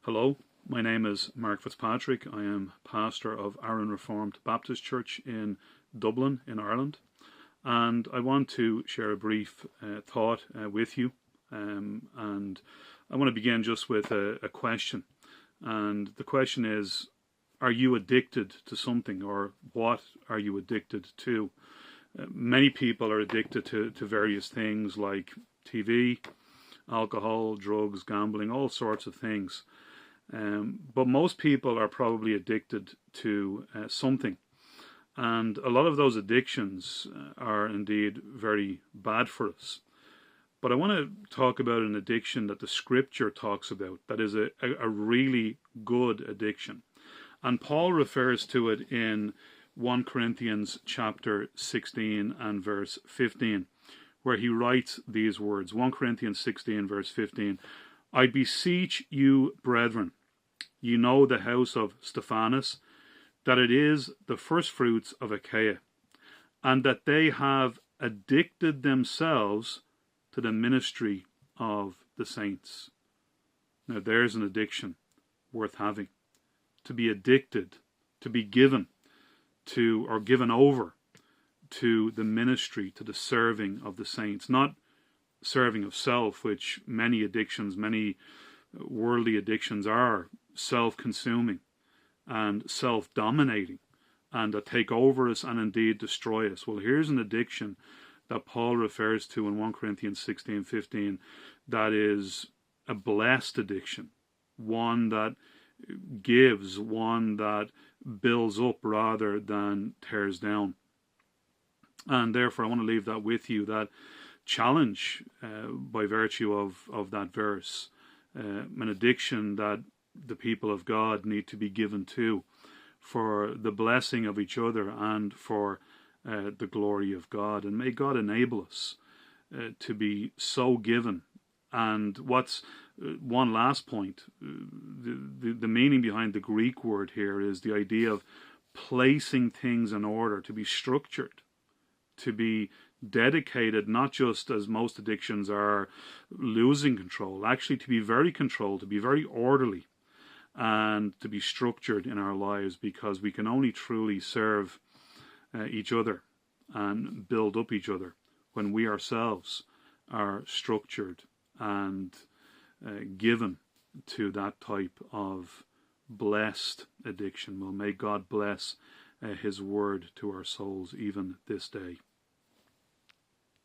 Hello, my name is Mark Fitzpatrick. I am pastor of Arran Reformed Baptist Church in Dublin in Ireland, and I want to share a brief thought with you, and I want to begin just with a question, and the question is, are you addicted to something, or what are you addicted to? Many people are addicted to various things like TV, alcohol, drugs, gambling, all sorts of things. But most people are probably addicted to something. And a lot of those addictions are indeed very bad for us. But I want to talk about an addiction that the scripture talks about, that is a really good addiction. And Paul refers to it in 1 Corinthians chapter 16 and verse 15, where he writes these words. 1 Corinthians 16 verse 15. I beseech you, brethren, you know the house of Stephanas, that it is the firstfruits of Achaia, and that they have addicted themselves to the ministry of the saints. Now there's an addiction worth having. To be addicted, to be given to, or given over to the ministry, to the serving of the saints, not serving of self, which many addictions, many worldly addictions are self-consuming and self-dominating, and that take over us and indeed destroy us. Well, here's an addiction that Paul refers to in 1 Corinthians 16:15 that is a blessed addiction, one that gives, one that builds up rather than tears down. And therefore I want to leave that with you, that challenge by virtue of that verse, an addiction that the people of God need to be given to for the blessing of each other and for the glory of God. And may God enable us to be so given. And what's one last point, the meaning behind the Greek word here is the idea of placing things in order, to be structured, to be dedicated, not just as most addictions are losing control, actually to be very controlled, to be very orderly, and to be structured in our lives, because we can only truly serve each other and build up each other when we ourselves are structured and given to that type of blessed addiction. Well, may God bless His word to our souls even this day.